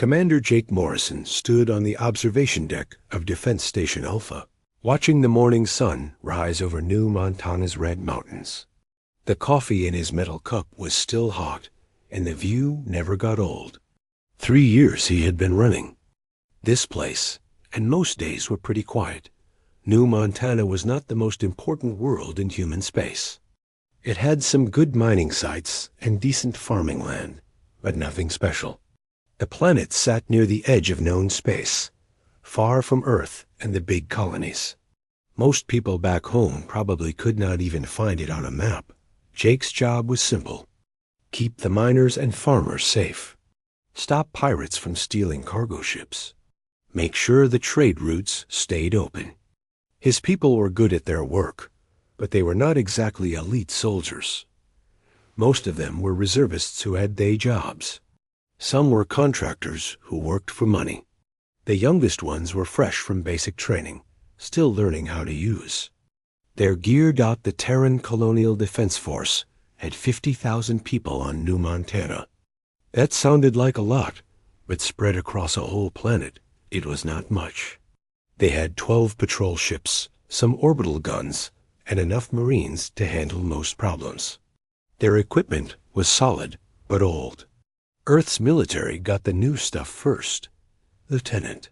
Commander Jake Morrison stood on the observation deck of Defense Station Alpha, watching the morning sun rise over New Montana's red mountains. The coffee in his metal cup was still hot, and the view never got old. 3 years he had been running. This place, and most days, were pretty quiet. New Montana was not the most important world in human space. It had some good mining sites and decent farming land, but nothing special. The planet sat near the edge of known space, far from Earth and the big colonies. Most people back home probably could not even find it on a map. Jake's job was simple: keep the miners and farmers safe, stop pirates from stealing cargo ships, make sure the trade routes stayed open. His people were good at their work, but they were not exactly elite soldiers. Most of them were reservists who had day jobs. Some were contractors who worked for money. The youngest ones were fresh from basic training, still learning how to use. Their geared out the Terran Colonial Defense Force had 50,000 people on New Montana. That sounded like a lot, but spread across a whole planet, it was not much. They had 12 patrol ships, some orbital guns, and enough Marines to handle most problems. Their equipment was solid, but old. Earth's military got the new stuff first. Lieutenant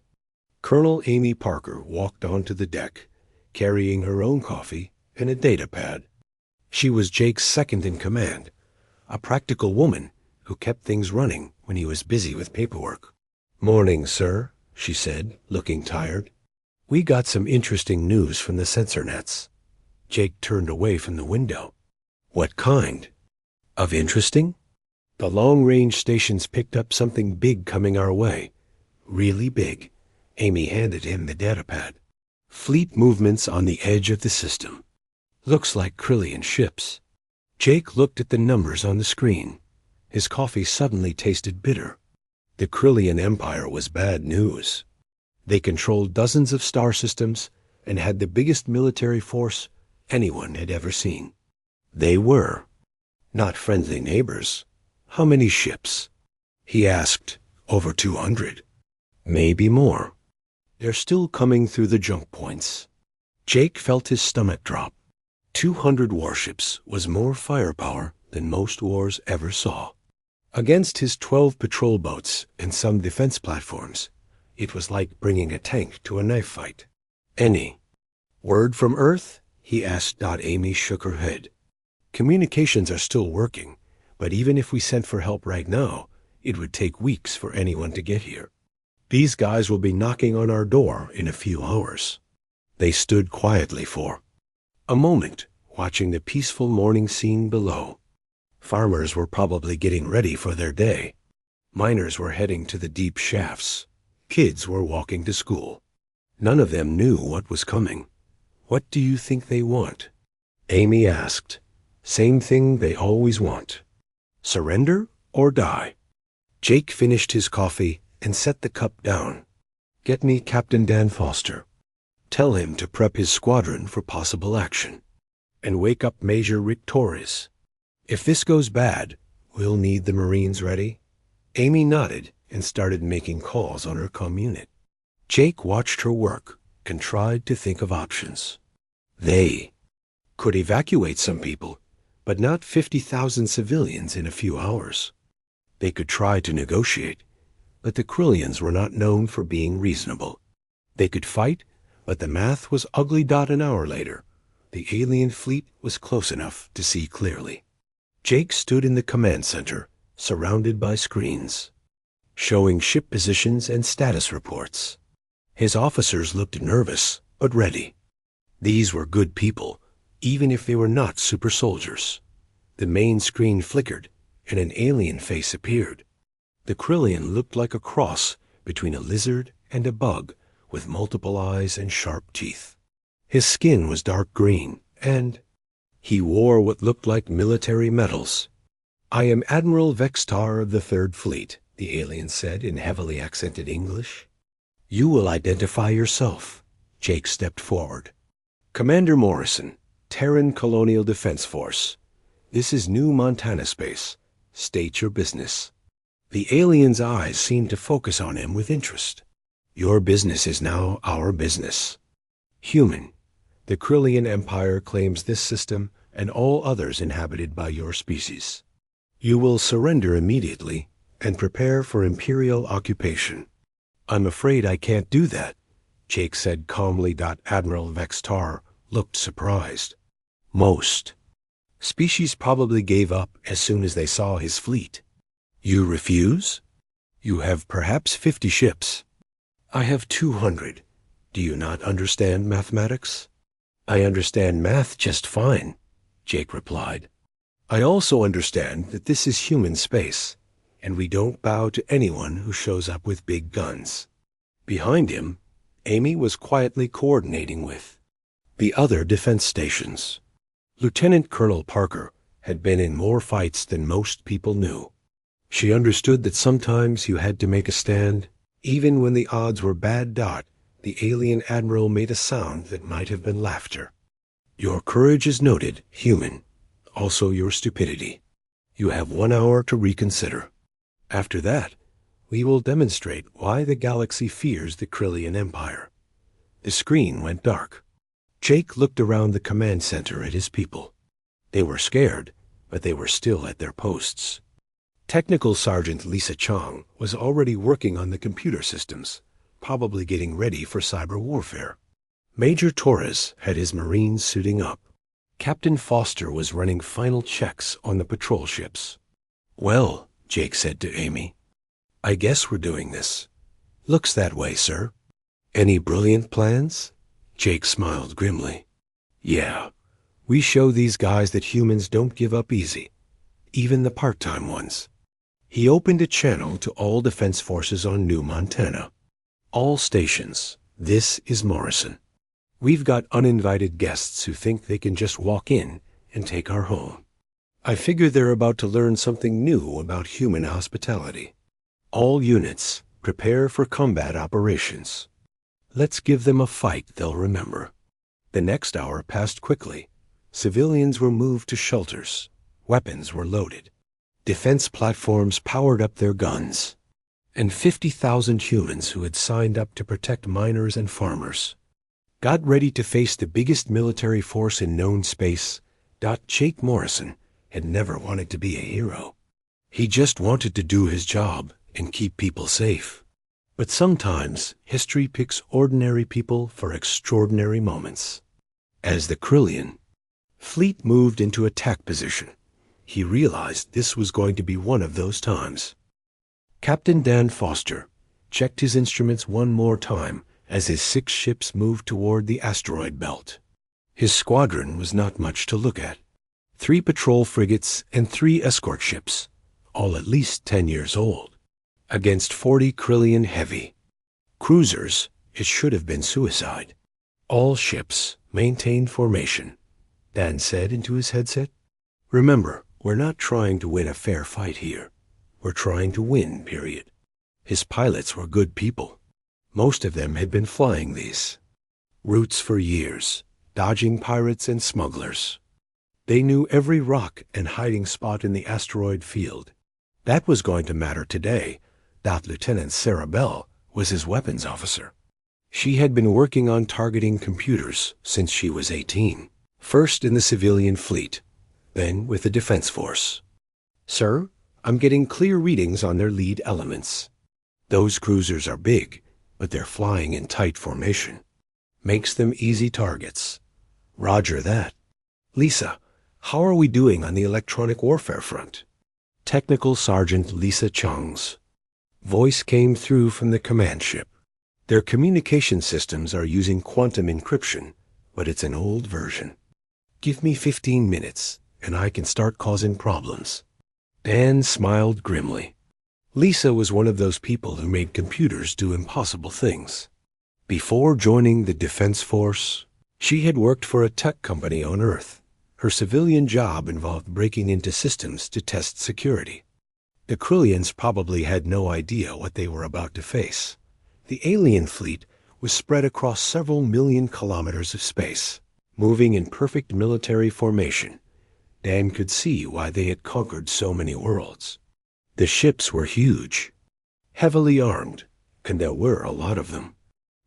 Colonel Amy Parker walked onto the deck, carrying her own coffee and a data pad. She was Jake's second in command, a practical woman who kept things running when he was busy with paperwork. "Morning, sir," she said, looking tired. "We got some interesting news from the sensor nets." Jake turned away from the window. "What kind?" "Of interesting? The long-range stations picked up something big coming our way. Really big." Amy handed him the datapad. "Fleet movements on the edge of the system. Looks like Krillian ships." Jake looked at the numbers on the screen. His coffee suddenly tasted bitter. The Krillian Empire was bad news. They controlled dozens of star systems and had the biggest military force anyone had ever seen. They were not friendly neighbors. "How many ships?" he asked. "Over 200. Maybe more. They're still coming through the junk points." Jake felt his stomach drop. 200 warships was more firepower than most wars ever saw. Against his 12 patrol boats and some defense platforms, it was like bringing a tank to a knife fight. "Any word from Earth?" he asked. Amy shook her head. "Communications are still working, but even if we sent for help right now, it would take weeks for anyone to get here. These guys will be knocking on our door in a few hours." They stood quietly for a moment, watching the peaceful morning scene below. Farmers were probably getting ready for their day. Miners were heading to the deep shafts. Kids were walking to school. None of them knew what was coming. "What do you think they want?" Amy asked. "Same thing they always want. Surrender or die." Jake finished his coffee and set the cup down. "Get me Captain Dan Foster. Tell him to prep his squadron for possible action. And wake up Major Rick Torres. If this goes bad, we'll need the Marines ready." Amy nodded and started making calls on her comm unit. Jake watched her work and tried to think of options. They could evacuate some people, but not 50,000 civilians in a few hours. They could try to negotiate, but the Krillians were not known for being reasonable. They could fight, but the math was ugly. An hour later, the alien fleet was close enough to see clearly. Jake stood in the command center, surrounded by screens, showing ship positions and status reports. His officers looked nervous, but ready. These were good people, even if they were not super soldiers. The main screen flickered, and an alien face appeared. The Krillian looked like a cross between a lizard and a bug, with multiple eyes and sharp teeth. His skin was dark green, and he wore what looked like military medals. "I am Admiral Vextar of the Third Fleet," the alien said in heavily accented English. "You will identify yourself." Jake stepped forward. "Commander Morrison, Terran Colonial Defense Force. This is New Montana space. State your business." The alien's eyes seemed to focus on him with interest. Your business is now our business. Human, the Krillian Empire claims this system and all others inhabited by your species. You will surrender immediately and prepare for Imperial occupation. I'm afraid I can't do that, Jake said calmly. Admiral Vextar looked surprised. Most species probably gave up as soon as they saw his fleet. You refuse? You have perhaps 50 ships. I have 200. Do you not understand mathematics? I understand math just fine, Jake replied. I also understand that this is human space, and we don't bow to anyone who shows up with big guns. Behind him, Amy was quietly coordinating with the other defense stations. Lieutenant Colonel Parker had been in more fights than most people knew. She understood that sometimes you had to make a stand, even when the odds were bad. The alien admiral made a sound that might have been laughter. Your courage is noted, human. Also your stupidity. You have 1 hour to reconsider. After that, we will demonstrate why the galaxy fears the Krillian Empire. The screen went dark. Jake looked around the command center at his people. They were scared, but they were still at their posts. Technical Sergeant Lisa Chong was already working on the computer systems, probably getting ready for cyber warfare. Major Torres had his Marines suiting up. Captain Foster was running final checks on the patrol ships. Well, Jake said to Amy, I guess we're doing this. Looks that way, sir. Any brilliant plans? Jake smiled grimly. Yeah, we show these guys that humans don't give up easy, even the part-time ones. He opened a channel to all defense forces on New Montana. All stations, this is Morrison. We've got uninvited guests who think they can just walk in and take our home. I figure they're about to learn something new about human hospitality. All units, prepare for combat operations. Let's give them a fight they'll remember. The next hour passed quickly. Civilians were moved to shelters. Weapons were loaded. Defense platforms powered up their guns. And 50,000 humans who had signed up to protect miners and farmers got ready to face the biggest military force in known space. Jake Morrison had never wanted to be a hero. He just wanted to do his job and keep people safe. But sometimes history picks ordinary people for extraordinary moments. As the Krillian fleet moved into attack position, he realized this was going to be one of those times. Captain Dan Foster checked his instruments one more time as his 6 ships moved toward the asteroid belt. His squadron was not much to look at. 3 patrol frigates and 3 escort ships, all at least 10 years old, against 40 Krillian heavy cruisers. It should have been suicide. All ships maintained formation, Dan said into his headset. Remember, we're not trying to win a fair fight here. We're trying to win, period. His pilots were good people. Most of them had been flying these routes for years, dodging pirates and smugglers. They knew every rock and hiding spot in the asteroid field. That was going to matter today. Lieutenant Sarah Bell was his weapons officer. She had been working on targeting computers since she was 18, first in the civilian fleet, then with the Defense Force. Sir, I'm getting clear readings on their lead elements. Those cruisers are big, but they're flying in tight formation. Makes them easy targets. Roger that. Lisa, how are we doing on the electronic warfare front? Technical Sergeant Lisa Chong's voice came through from the command ship. Their communication systems are using quantum encryption, but it's an old version. Give me 15 minutes, and I can start causing problems. Dan smiled grimly. Lisa was one of those people who made computers do impossible things. Before joining the Defense Force, she had worked for a tech company on Earth. Her civilian job involved breaking into systems to test security. The Krillians probably had no idea what they were about to face. The alien fleet was spread across several million kilometers of space, moving in perfect military formation. Dan could see why they had conquered so many worlds. The ships were huge, heavily armed, and there were a lot of them.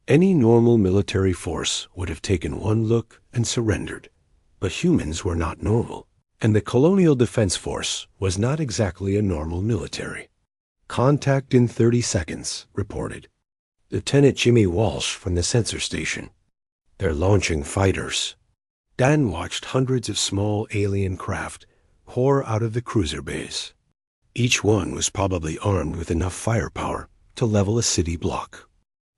Any normal military force would have taken one look and surrendered, but humans were not normal, and the Colonial Defense Force was not exactly a normal military. Contact in 30 seconds, reported Lieutenant Jimmy Walsh from the sensor station. They're launching fighters. Dan watched hundreds of small alien craft pour out of the cruiser bays. Each one was probably armed with enough firepower to level a city block.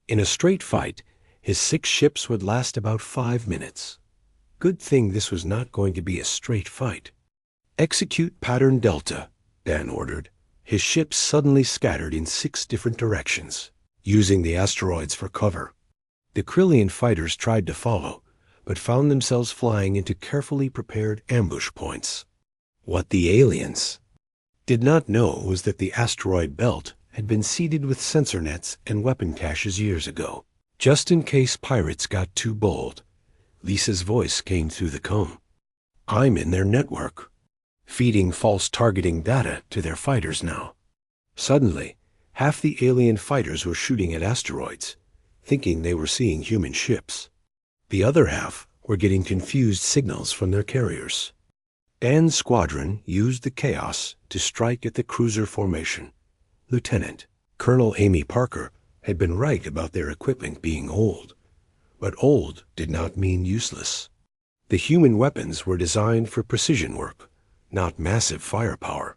In a straight fight, his 6 ships would last about 5 minutes. Good thing this was not going to be a straight fight. Execute pattern Delta, Dan ordered. His ships suddenly scattered in 6 different directions, using the asteroids for cover. The Krillian fighters tried to follow, but found themselves flying into carefully prepared ambush points. What the aliens did not know was that the asteroid belt had been seeded with sensor nets and weapon caches years ago, just in case pirates got too bold. Lisa's voice came through the comb. I'm in their network, feeding false targeting data to their fighters now. Suddenly, half the alien fighters were shooting at asteroids, thinking they were seeing human ships. The other half were getting confused signals from their carriers. Dan's squadron used the chaos to strike at the cruiser formation. Lieutenant Colonel Amy Parker had been right about their equipment being old, but old did not mean useless. The human weapons were designed for precision work, not massive firepower.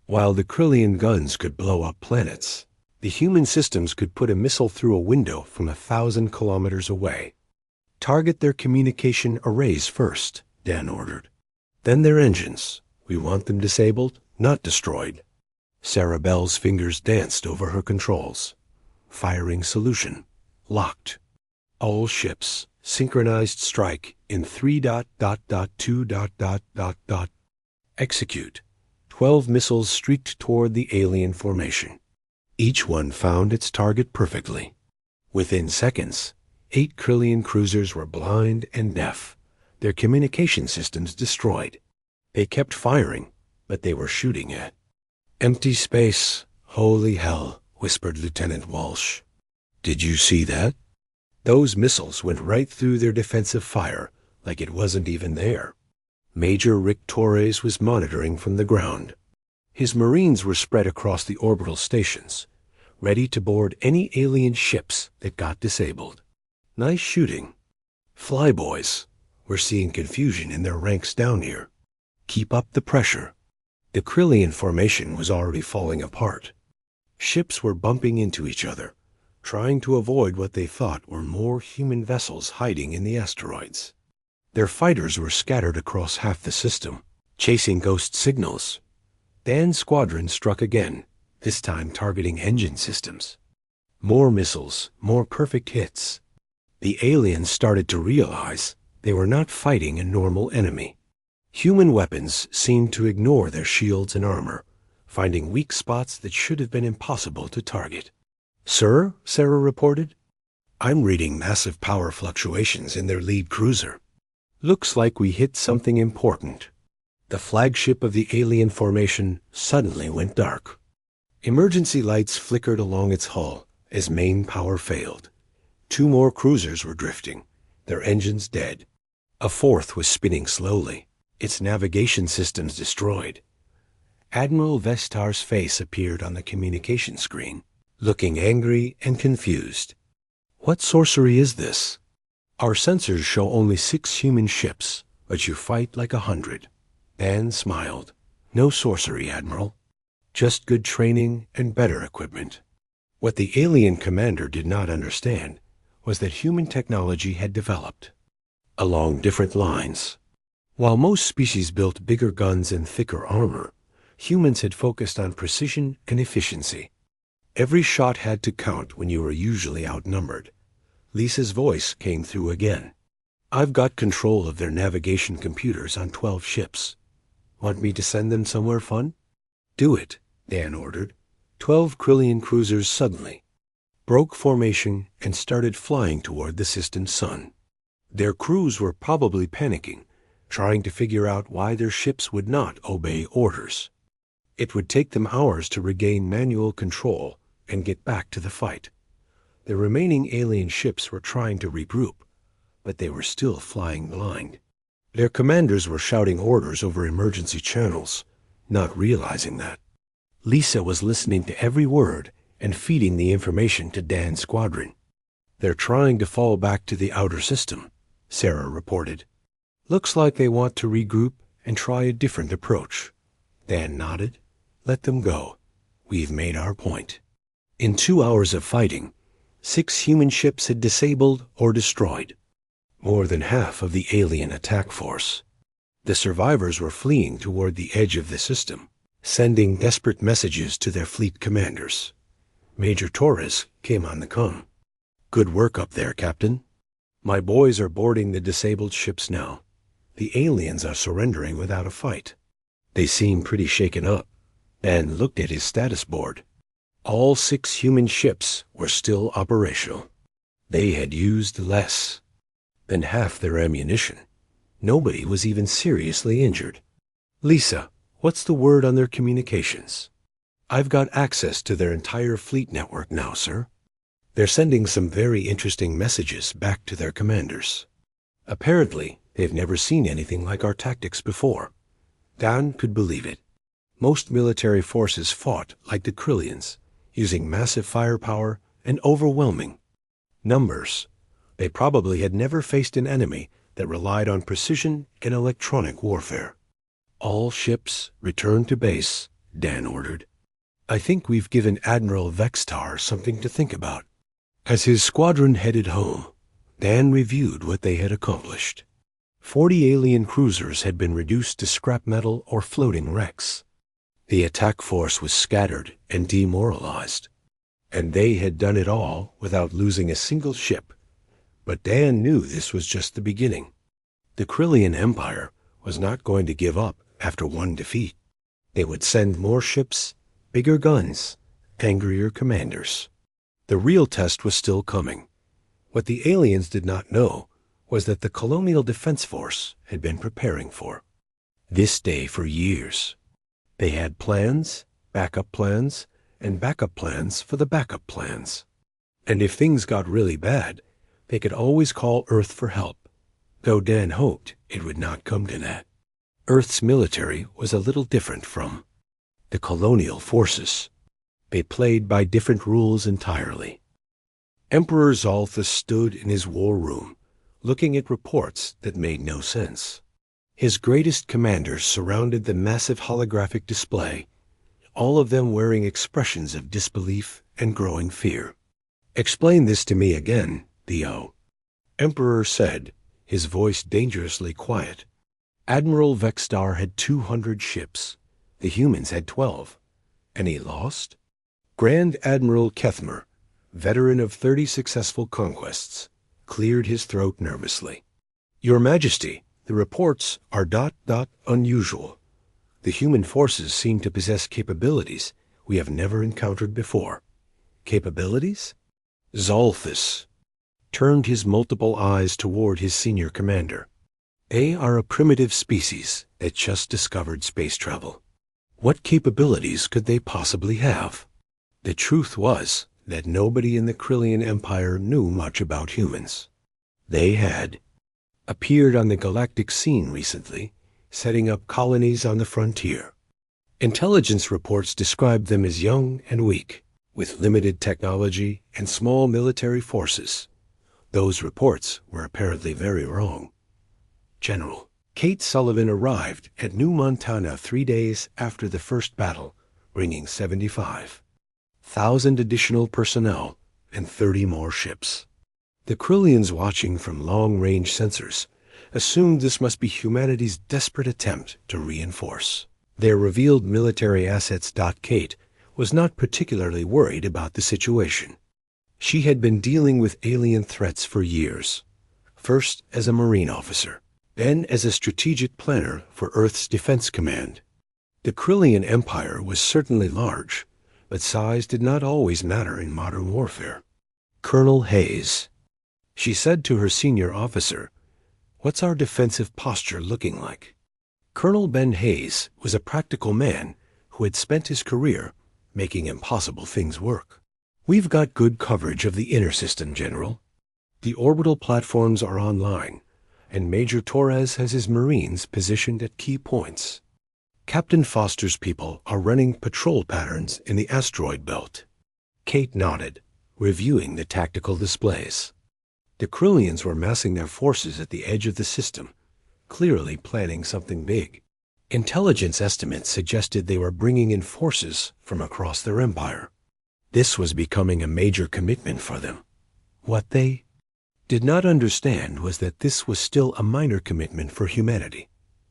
While the Krillian guns could blow up planets, the human systems could put a missile through a window from 1,000 kilometers away. Target their communication arrays first, Dan ordered. Then their engines. We want them disabled, not destroyed. Sarah Bell's fingers danced over her controls. Firing solution. Locked. All ships. Synchronized strike in 3.2. Execute. 12 missiles streaked toward the alien formation. Each one found its target perfectly. Within seconds, 8 Krillian cruisers were blind and deaf, their communication systems destroyed. They kept firing, but they were shooting at empty space. Holy hell, whispered Lieutenant Walsh. Did you see that? Those missiles went right through their defensive fire like it wasn't even there. Major Rick Torres was monitoring from the ground. His Marines were spread across the orbital stations, ready to board any alien ships that got disabled. Nice shooting. Flyboys. We're seeing confusion in their ranks down here. Keep up the pressure. The Krillian formation was already falling apart. Ships were bumping into each other, trying to avoid what they thought were more human vessels hiding in the asteroids. Their fighters were scattered across half the system, chasing ghost signals. Dan's squadron struck again, this time targeting engine systems. More missiles, more perfect hits. The aliens started to realize they were not fighting a normal enemy. Human weapons seemed to ignore their shields and armor, finding weak spots that should have been impossible to target. Sir, Sarah reported, I'm reading massive power fluctuations in their lead cruiser. Looks like we hit something important. The flagship of the alien formation suddenly went dark. Emergency lights flickered along its hull as main power failed. 2 more cruisers were drifting, their engines dead. A 4th was spinning slowly, its navigation systems destroyed. Admiral Vestar's face appeared on the communication screen, looking angry and confused. What sorcery is this? Our sensors show only 6 human ships, but you fight like 100. Dan smiled. No sorcery, Admiral. Just good training and better equipment. What the alien commander did not understand was that human technology had developed along different lines. While most species built bigger guns and thicker armor, humans had focused on precision and efficiency. Every shot had to count when you were usually outnumbered. Lisa's voice came through again. I've got control of their navigation computers on 12 ships. Want me to send them somewhere fun? Do it, Dan ordered. 12 Krillian cruisers suddenly broke formation and started flying toward the system's sun. Their crews were probably panicking, trying to figure out why their ships would not obey orders. It would take them hours to regain manual control and get back to the fight. The remaining alien ships were trying to regroup, but they were still flying blind. Their commanders were shouting orders over emergency channels, not realizing that. Lisa was listening to every word and feeding the information to Dan's squadron. "They're trying to fall back to the outer system," Sarah reported. "Looks like they want to regroup and try a different approach." Dan nodded. "Let them go. We've made our point." In 2 hours of fighting, 6 human ships had disabled or destroyed more than half of the alien attack force. The survivors were fleeing toward the edge of the system, sending desperate messages to their fleet commanders. Major Torres came on the comm. "Good work up there, Captain. My boys are boarding the disabled ships now. The aliens are surrendering without a fight. They seem pretty shaken up." Dan looked at his status board. All 6 human ships were still operational. They had used less than half their ammunition. Nobody was even seriously injured. "Lisa, what's the word on their communications?" "I've got access to their entire fleet network now, sir. They're sending some very interesting messages back to their commanders. Apparently, they've never seen anything like our tactics before." Dan could believe it. Most military forces fought like the Krillians, using massive firepower and overwhelming numbers. They probably had never faced an enemy that relied on precision and electronic warfare. "All ships return to base," Dan ordered. "I think we've given Admiral Vextar something to think about." As his squadron headed home, Dan reviewed what they had accomplished. 40 alien cruisers had been reduced to scrap metal or floating wrecks. The attack force was scattered and demoralized, and they had done it all without losing a single ship. But Dan knew this was just the beginning. The Krillian Empire was not going to give up after one defeat. They would send more ships, bigger guns, angrier commanders. The real test was still coming. What the aliens did not know was that the Colonial Defense Force had been preparing for this day for years. They had plans, backup plans, and backup plans for the backup plans. And if things got really bad, they could always call Earth for help, though Dan hoped it would not come to that. Earth's military was a little different from the colonial forces. They played by different rules entirely. Emperor Zalthus stood in his war room, looking at reports that made no sense. His greatest commanders surrounded the massive holographic display, all of them wearing expressions of disbelief and growing fear. "Explain this to me again, Theo," Emperor said, his voice dangerously quiet. "Admiral Vextar had 200 ships. The humans had 12. And he lost?" Grand Admiral Kethmer, veteran of 30 successful conquests, cleared his throat nervously. "Your Majesty, the reports are unusual. The human forces seem to possess capabilities we have never encountered before." "Capabilities?" Zalthus turned his multiple eyes toward his senior commander. "They are a primitive species that just discovered space travel. What capabilities could they possibly have?" The truth was that nobody in the Krillian Empire knew much about humans. They had appeared on the galactic scene recently, setting up colonies on the frontier. Intelligence reports described them as young and weak, with limited technology and small military forces. Those reports were apparently very wrong. General Kate Sullivan arrived at New Montana 3 days after the first battle, bringing 75,000 additional personnel and 30 more ships. The Krillians watching from long-range sensors assumed this must be humanity's desperate attempt to reinforce their revealed military assets. Kate was not particularly worried about the situation. She had been dealing with alien threats for years, first as a Marine officer, then as a strategic planner for Earth's Defense Command. The Krillian Empire was certainly large, but size did not always matter in modern warfare. "Colonel Hayes," she said to her senior officer, "what's our defensive posture looking like?" Colonel Ben Hayes was a practical man who had spent his career making impossible things work. "We've got good coverage of the inner system, General. The orbital platforms are online, and Major Torres has his Marines positioned at key points. Captain Foster's people are running patrol patterns in the asteroid belt." Kate nodded, reviewing the tactical displays. The Krillians were massing their forces at the edge of the system, clearly planning something big. Intelligence estimates suggested they were bringing in forces from across their empire. This was becoming a major commitment for them. What they did not understand was that this was still a minor commitment for humanity.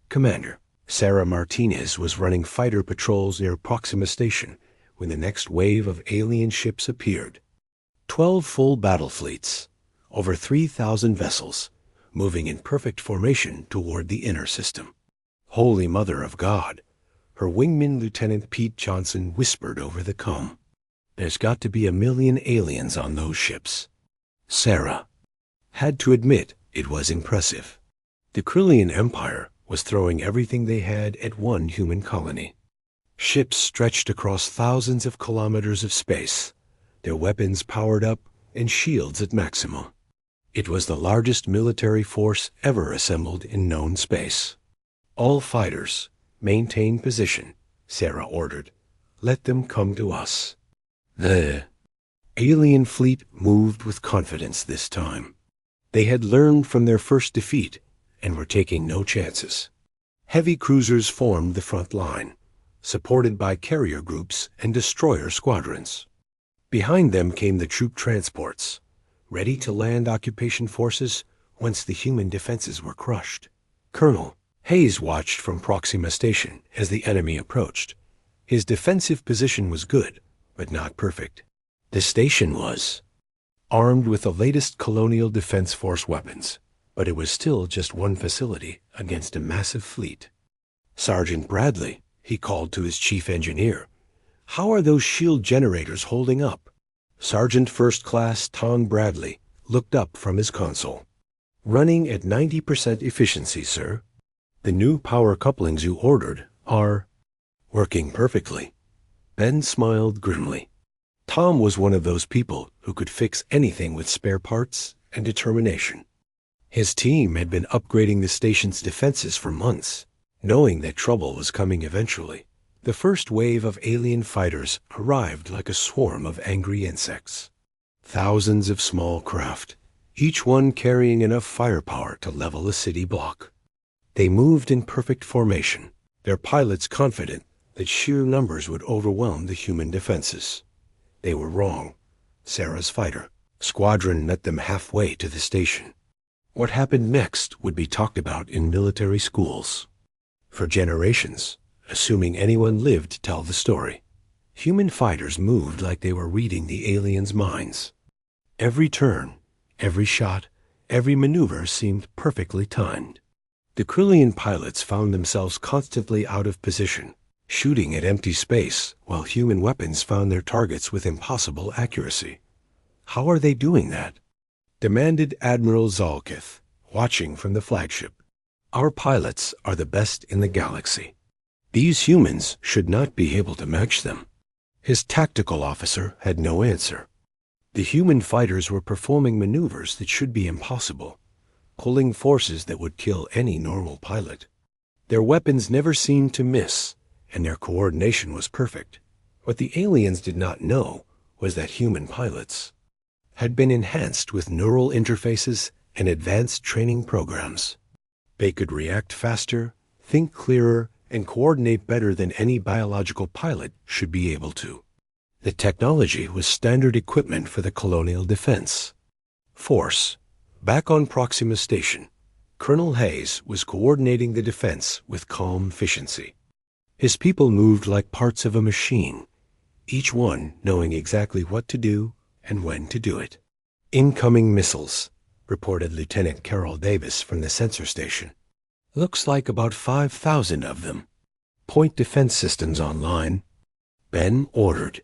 "Commander, Sarah Martinez was running fighter patrols near Proxima Station when the next wave of alien ships appeared. 12 full battle fleets, over 3,000 vessels, moving in perfect formation toward the inner system." "Holy Mother of God," her wingman Lieutenant Pete Johnson whispered over the comm. "There's got to be 1,000,000 aliens on those ships." Sarah had to admit it was impressive. The Krillian Empire was throwing everything they had at one human colony. Ships stretched across thousands of kilometers of space, their weapons powered up and shields at maximum. It was the largest military force ever assembled in known space. "All fighters, maintain position," Sarah ordered. "Let them come to us." The alien fleet moved with confidence this time. They had learned from their first defeat and were taking no chances. Heavy cruisers formed the front line, supported by carrier groups and destroyer squadrons. Behind them came the troop transports, ready to land occupation forces once the human defenses were crushed. Colonel Hayes watched from Proxima Station as the enemy approached. His defensive position was good, but not perfect. The station was armed with the latest Colonial Defense Force weapons, but it was still just one facility against a massive fleet. "Sergeant Bradley," he called to his chief engineer, "how are those shield generators holding up?" Sergeant First Class Tom Bradley looked up from his console. "Running at 90% efficiency, sir. The new power couplings you ordered are working perfectly." Ben smiled grimly. Tom was one of those people who could fix anything with spare parts and determination. His team had been upgrading the station's defenses for months, knowing that trouble was coming eventually. The first wave of alien fighters arrived like a swarm of angry insects. Thousands of small craft, each one carrying enough firepower to level a city block. They moved in perfect formation, their pilots confident that sheer numbers would overwhelm the human defenses. They were wrong. Sarah's fighter squadron met them halfway to the station. What happened next would be talked about in military schools for generations, assuming anyone lived to tell the story. Human fighters moved like they were reading the aliens' minds. Every turn, every shot, every maneuver seemed perfectly timed. The Krillian pilots found themselves constantly out of position, shooting at empty space while human weapons found their targets with impossible accuracy. "How are they doing that?" demanded Admiral Zalkith, watching from the flagship. "Our pilots are the best in the galaxy. These humans should not be able to match them." His tactical officer had no answer. The human fighters were performing maneuvers that should be impossible, pulling forces that would kill any normal pilot. Their weapons never seemed to miss, and their coordination was perfect. What the aliens did not know was that human pilots had been enhanced with neural interfaces and advanced training programs. They could react faster, think clearer, and coordinate better than any biological pilot should be able to. The technology was standard equipment for the colonial defense force. Back on Proxima Station, Colonel Hayes was coordinating the defense with calm efficiency. His people moved like parts of a machine, each one knowing exactly what to do and when to do it. "Incoming missiles," reported Lieutenant Carol Davis from the sensor station. "Looks like about 5,000 of them. Point defense systems online." Ben ordered,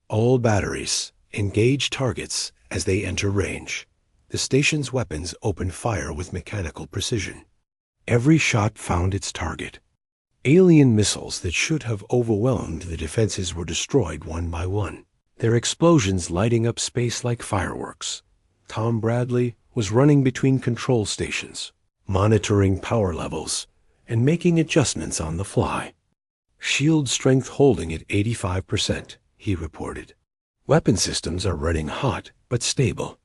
"All batteries, engage targets as they enter range." The station's weapons opened fire with mechanical precision. Every shot found its target. Alien missiles that should have overwhelmed the defenses were destroyed one by one, their explosions lighting up space like fireworks. Tom Bradley was running between control stations, monitoring power levels, and making adjustments on the fly. Shield strength holding at 85%, he reported. Weapon systems are running hot but stable.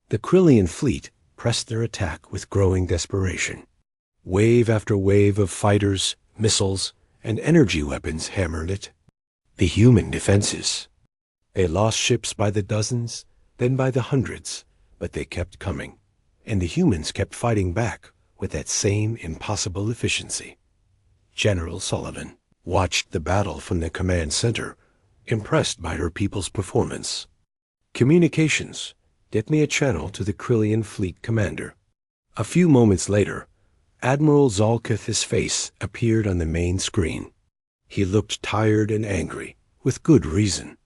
The Krillian fleet pressed their attack with growing desperation. Wave after wave of fighters, missiles, and energy weapons hammered it. The human defenses. They lost ships by the dozens, then by the hundreds, but they kept coming, and the humans kept fighting back with that same impossible efficiency. General Sullivan watched the battle from the command center, impressed by her people's performance. Communications, get me a channel to the Krillian fleet commander. A few moments later, Admiral Zalkith's face appeared on the main screen. He looked tired and angry, with good reason.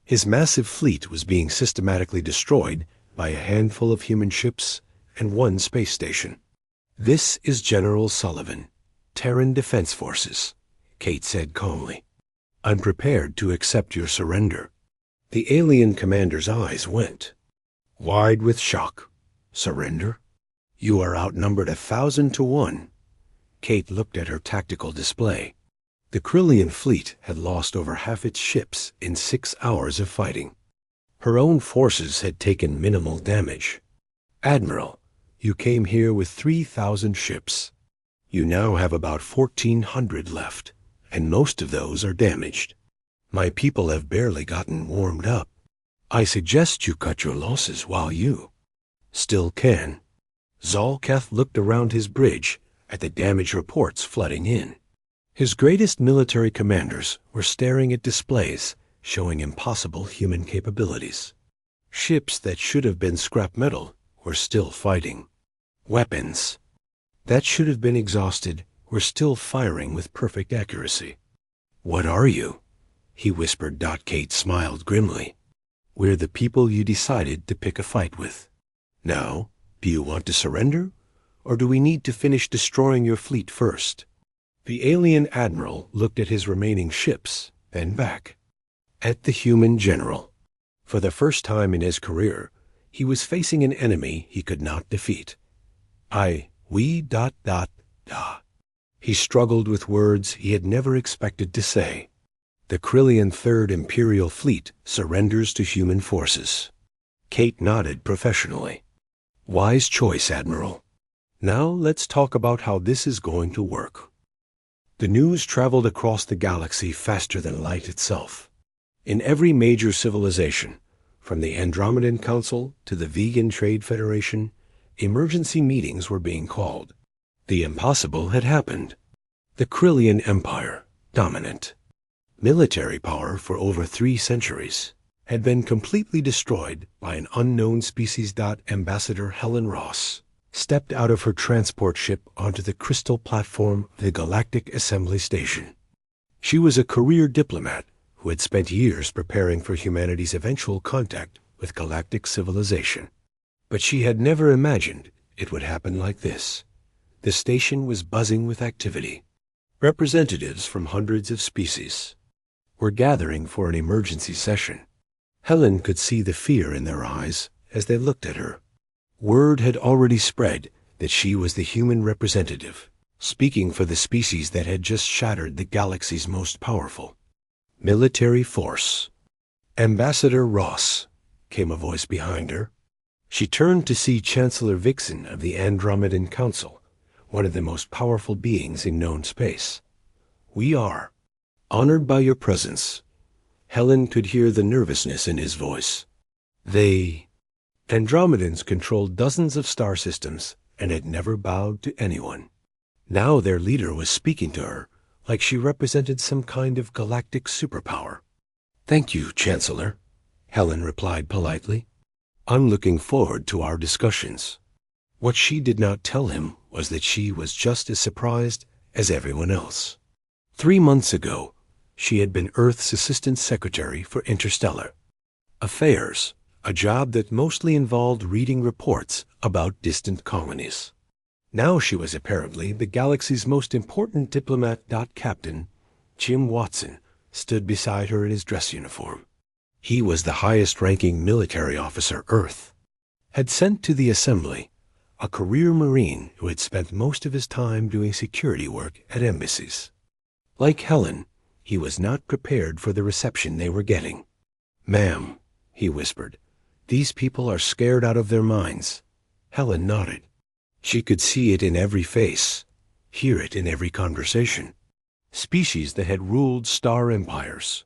His massive fleet was being systematically destroyed by a handful of human ships and one space station. "This is General Sullivan, Terran Defense Forces," Kate said calmly. "I'm prepared to accept your surrender." The alien commander's eyes went wide with shock. "Surrender? You are outnumbered 1,000 to 1. Kate looked at her tactical display. The Krillian fleet had lost over half its ships in 6 hours of fighting. Her own forces had taken minimal damage. "Admiral, you came here with 3,000 ships. You now have about 1,400 left, and most of those are damaged. My people have barely gotten warmed up. I suggest you cut your losses while you still can." Zalketh looked around his bridge at the damage reports flooding in. His greatest military commanders were staring at displays showing impossible human capabilities. Ships that should have been scrap metal were still fighting. Weapons that should have been exhausted were still firing with perfect accuracy. "What are you?" he whispered. Kate smiled grimly. "We're the people you decided to pick a fight with. Now, do you want to surrender, or do we need to finish destroying your fleet first?" The alien admiral looked at his remaining ships, then back at the human general. For the first time in his career, he was facing an enemy he could not defeat. He struggled with words he had never expected to say. "The Krillian Third Imperial Fleet surrenders to human forces." Kate nodded professionally. "Wise choice, Admiral. Now let's talk about how this is going to work." The news traveled across the galaxy faster than light itself. In every major civilization, from the Andromedan Council to the Vegan Trade Federation, emergency meetings were being called. The impossible had happened. The Krillian Empire, dominant, military power for over 3 centuries, had been completely destroyed by an unknown species. Ambassador Helen Ross stepped out of her transport ship onto the crystal platform of the Galactic Assembly Station. She was a career diplomat who had spent years preparing for humanity's eventual contact with galactic civilization. But she had never imagined it would happen like this. The station was buzzing with activity. Representatives from hundreds of species were gathering for an emergency session. Helen could see the fear in their eyes as they looked at her. Word had already spread that she was the human representative, speaking for the species that had just shattered the galaxy's most powerful military force. "Ambassador Ross," came a voice behind her. She turned to see Chancellor Vixen of the Andromedan Council, one of the most powerful beings in known space. "We are honored by your presence." Helen could hear the nervousness in his voice. Andromedans controlled dozens of star systems and had never bowed to anyone. Now their leader was speaking to her like she represented some kind of galactic superpower. "Thank you, Chancellor," Helen replied politely. "I'm looking forward to our discussions." What she did not tell him was that she was just as surprised as everyone else. 3 months ago, she had been Earth's Assistant Secretary for Interstellar Affairs, a job that mostly involved reading reports about distant colonies. Now she was apparently the galaxy's most important diplomat. Captain Jim Watson stood beside her in his dress uniform. He was the highest-ranking military officer Earth had sent to the assembly, a career Marine who had spent most of his time doing security work at embassies. Like Helen, he was not prepared for the reception they were getting. "Ma'am," he whispered, "these people are scared out of their minds." Helen nodded. She could see it in every face, hear it in every conversation. Species that had ruled star empires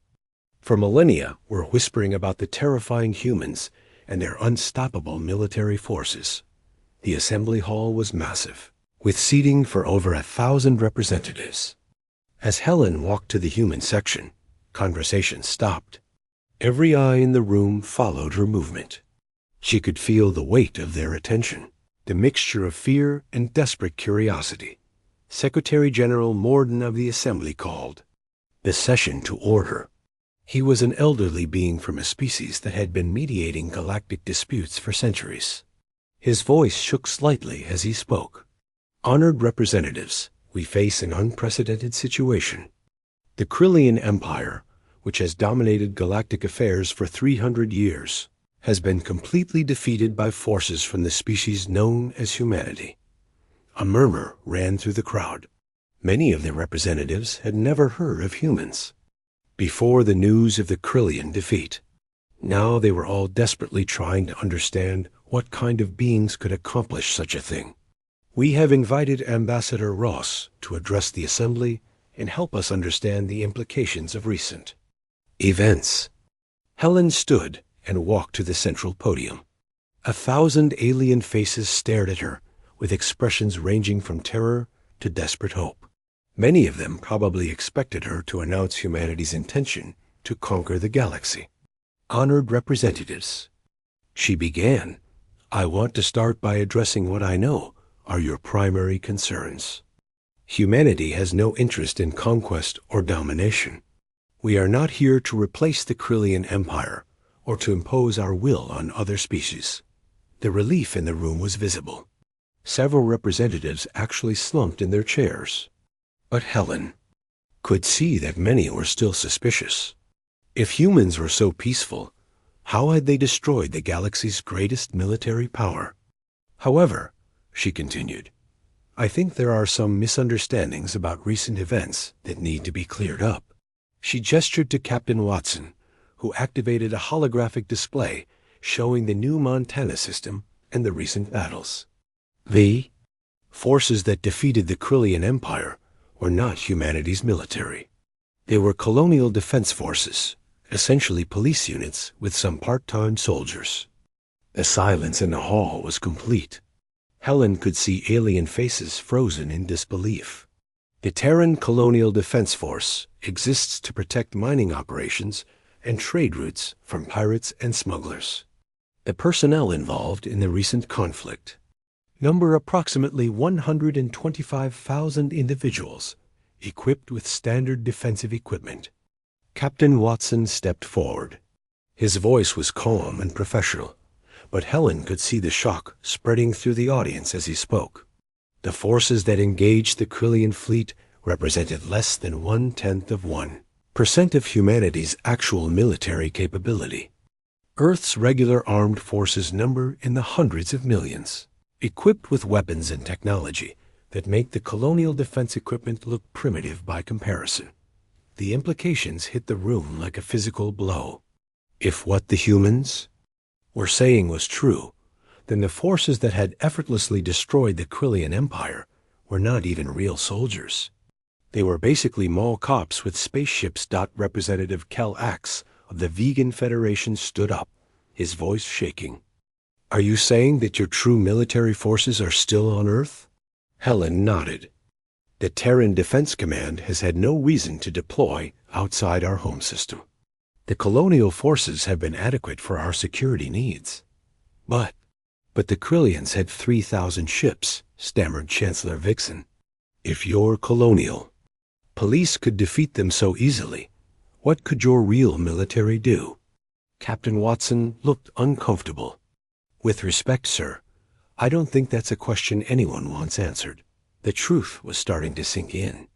for millennia were whispering about the terrifying humans and their unstoppable military forces. The assembly hall was massive, with seating for over 1,000 representatives. As Helen walked to the human section, conversation stopped. Every eye in the room followed her movement. She could feel the weight of their attention, the mixture of fear and desperate curiosity. Secretary General Morden of the Assembly called the session to order. He was an elderly being from a species that had been mediating galactic disputes for centuries. His voice shook slightly as he spoke. "Honored representatives, we face an unprecedented situation. The Krillian Empire, which has dominated galactic affairs for 300 years, has been completely defeated by forces from the species known as humanity." A murmur ran through the crowd. Many of the representatives had never heard of humans before the news of the Krillian defeat. Now they were all desperately trying to understand what kind of beings could accomplish such a thing. "We have invited Ambassador Ross to address the assembly and help us understand the implications of recent events." Helen stood and walked to the central podium. 1,000 alien faces stared at her, with expressions ranging from terror to desperate hope. Many of them probably expected her to announce humanity's intention to conquer the galaxy. "Honored representatives," she began, "I want to start by addressing what I know are your primary concerns. Humanity has no interest in conquest or domination. We are not here to replace the Krillian Empire or to impose our will on other species." The relief in the room was visible. Several representatives actually slumped in their chairs. But Helen could see that many were still suspicious. If humans were so peaceful, how had they destroyed the galaxy's greatest military power? "However," she continued, "I think there are some misunderstandings about recent events that need to be cleared up." She gestured to Captain Watson, who activated a holographic display showing the new Montana system and the recent battles. The forces that defeated the Krillian Empire were not humanity's military. They were colonial defense forces, essentially police units with some part-time soldiers. The silence in the hall was complete. Helen could see alien faces frozen in disbelief. The Terran Colonial Defense Force exists to protect mining operations and trade routes from pirates and smugglers. The personnel involved in the recent conflict number approximately 125,000 individuals equipped with standard defensive equipment. Captain Watson stepped forward. His voice was calm and professional, but Helen could see the shock spreading through the audience as he spoke. The forces that engaged the Krillian fleet represented less than 0.1% of humanity's actual military capability. Earth's regular armed forces number in the hundreds of millions, equipped with weapons and technology that make the colonial defense equipment look primitive by comparison. The implications hit the room like a physical blow. If what the humans were saying was true, then the forces that had effortlessly destroyed the Krillian Empire were not even real soldiers. They were basically mall cops with spaceships. Representative Kel Axe of the Vegan Federation stood up, his voice shaking. "Are you saying that your true military forces are still on Earth?" Helen nodded. "The Terran Defense Command has had no reason to deploy outside our home system. The colonial forces have been adequate for our security needs." But the Krillians had 3,000 ships," stammered Chancellor Vixen. "If your colonial police could defeat them so easily, what could your real military do?" Captain Watson looked uncomfortable. "With respect, sir, I don't think that's a question anyone wants answered. The truth was starting to sink in.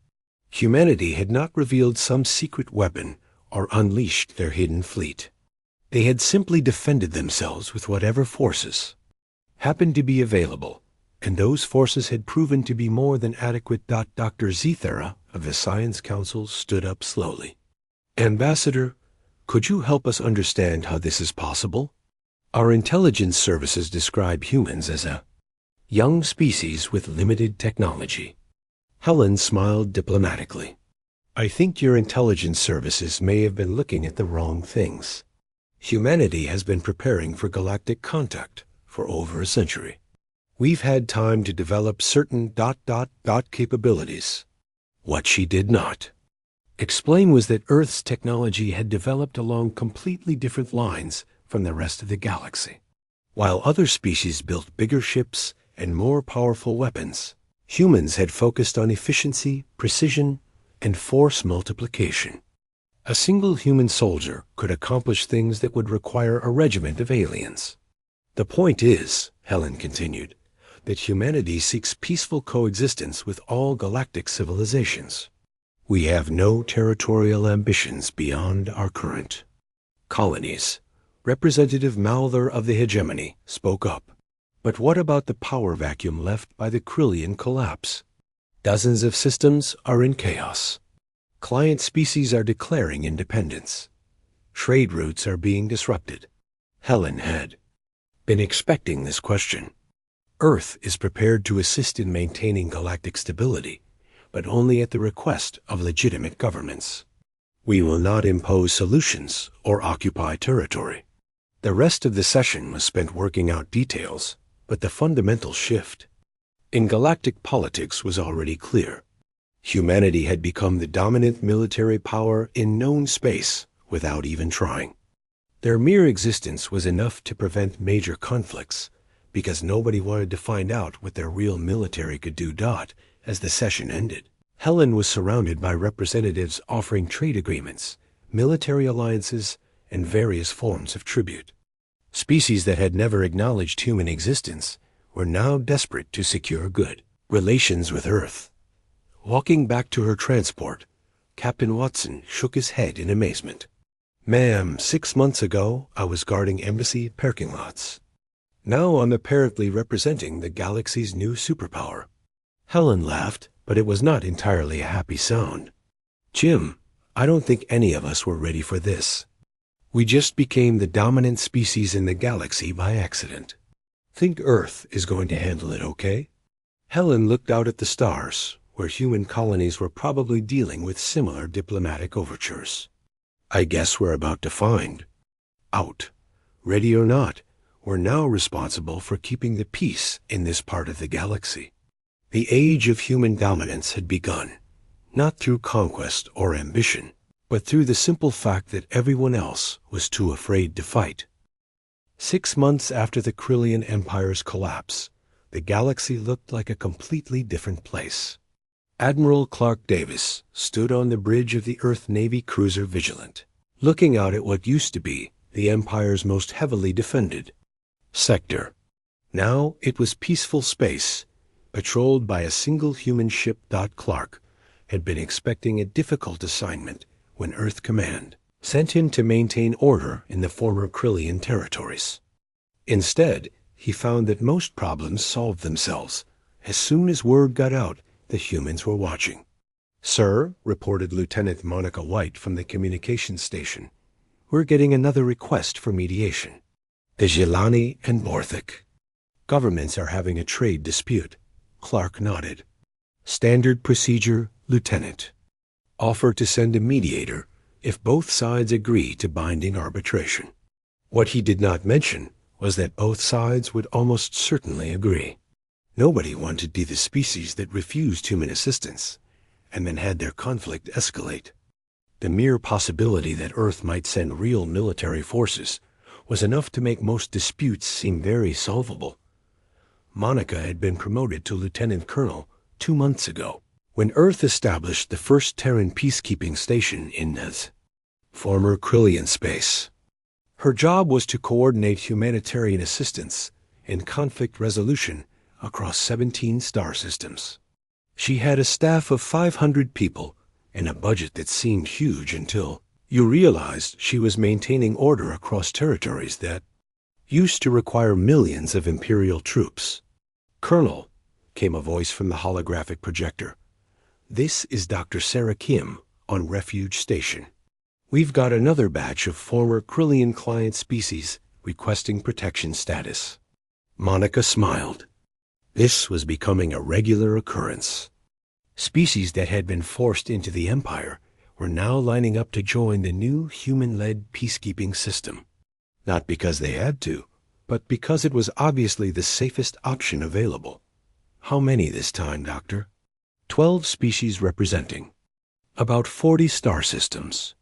Humanity had not revealed some secret weapon or unleashed their hidden fleet. They had simply defended themselves with whatever forces happened to be available, and those forces had proven to be more than adequate. Dr. Zethera of the Science Council stood up slowly. Ambassador, could you help us understand how this is possible? Our intelligence services describe humans as a young species with limited technology. Helen smiled diplomatically. I think your intelligence services may have been looking at the wrong things. Humanity has been preparing for galactic contact for over a century. We've had time to develop certain ... capabilities. What she did not explain was that Earth's technology had developed along completely different lines from the rest of the galaxy. While other species built bigger ships and more powerful weapons, humans had focused on efficiency, precision, and force multiplication. A single human soldier could accomplish things that would require a regiment of aliens. The point is, Helen continued, that humanity seeks peaceful coexistence with all galactic civilizations. We have no territorial ambitions beyond our current colonies. Representative Malther of the Hegemony spoke up. But what about the power vacuum left by the Krillian collapse? Dozens of systems are in chaos. Client species are declaring independence. Trade routes are being disrupted. Helen had been expecting this question. Earth is prepared to assist in maintaining galactic stability, but only at the request of legitimate governments. We will not impose solutions or occupy territory. The rest of the session was spent working out details, but the fundamental shift in galactic politics was already clear. Humanity had become the dominant military power in known space without even trying. Their mere existence was enough to prevent major conflicts, because nobody wanted to find out what their real military could do. As the session ended, Helen was surrounded by representatives offering trade agreements, military alliances, and various forms of tribute. Species that had never acknowledged human existence were now desperate to secure good relations with Earth. Walking back to her transport, Captain Watson shook his head in amazement. Ma'am, 6 months ago I was guarding embassy parking lots. Now I'm apparently representing the galaxy's new superpower. Helen laughed, but it was not entirely a happy sound. Jim, I don't think any of us were ready for this. We just became the dominant species in the galaxy by accident. Think Earth is going to handle it okay? Helen looked out at the stars, where human colonies were probably dealing with similar diplomatic overtures. I guess we're about to find out. Ready or not, we're now responsible for keeping the peace in this part of the galaxy. The age of human dominance had begun, not through conquest or ambition, but through the simple fact that everyone else was too afraid to fight. 6 months after the Krillian Empire's collapse, the galaxy looked like a completely different place. Admiral Clark Davis stood on the bridge of the Earth Navy cruiser Vigilant, looking out at what used to be the Empire's most heavily defended sector. Now it was peaceful space, patrolled by a single human ship. Clark had been expecting a difficult assignment when Earth Command sent him to maintain order in the former Krillian territories. Instead, he found that most problems solved themselves as soon as word got out the humans were watching. Sir, reported Lieutenant Monica White from the communications station, we're getting another request for mediation. The Gilani and Borthwick governments are having a trade dispute. Clark nodded. Standard procedure, Lieutenant. Offer to send a mediator if both sides agree to binding arbitration. What he did not mention was that both sides would almost certainly agree. Nobody wanted to be the species that refused human assistance and then had their conflict escalate. The mere possibility that Earth might send real military forces was enough to make most disputes seem very solvable. Monica had been promoted to lieutenant colonel 2 months ago, when Earth established the first Terran peacekeeping station in Nez, former Krillian space. Her job was to coordinate humanitarian assistance and conflict resolution across 17 star systems. She had a staff of 500 people and a budget that seemed huge until you realized she was maintaining order across territories that used to require millions of Imperial troops. "Colonel," came a voice from the holographic projector, "this is Dr. Sarah Kim on Refuge Station. We've got another batch of former Krillian client species requesting protection status." Monica smiled. This was becoming a regular occurrence. Species that had been forced into the Empire were now lining up to join the new human-led peacekeeping system. Not because they had to, but because it was obviously the safest option available. "How many this time, Doctor?" 12 species representing about 40 star systems.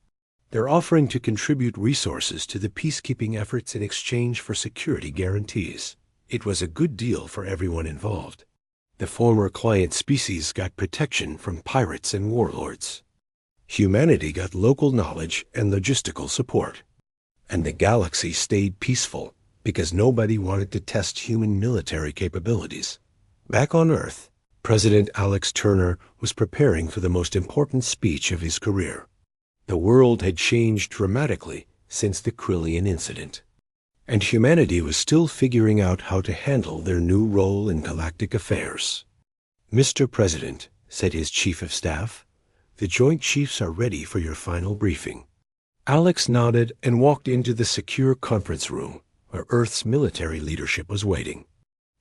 They're offering to contribute resources to the peacekeeping efforts in exchange for security guarantees. It was a good deal for everyone involved. The former client species got protection from pirates and warlords. Humanity got local knowledge and logistical support. And the galaxy stayed peaceful because nobody wanted to test human military capabilities. Back on Earth, President Alex Turner was preparing for the most important speech of his career. The world had changed dramatically since the Krillian incident, and humanity was still figuring out how to handle their new role in galactic affairs. "Mr. President," said his chief of staff, "the Joint Chiefs are ready for your final briefing." Alex nodded and walked into the secure conference room where Earth's military leadership was waiting.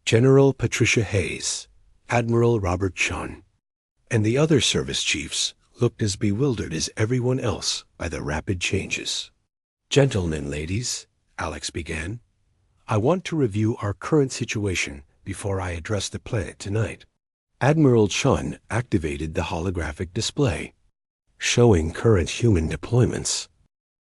General Patricia Hayes, Admiral Robert Chun, and the other service chiefs looked as bewildered as everyone else by the rapid changes. "Gentlemen, ladies," Alex began, "I want to review our current situation before I address the planet tonight." Admiral Chun activated the holographic display, showing current human deployments.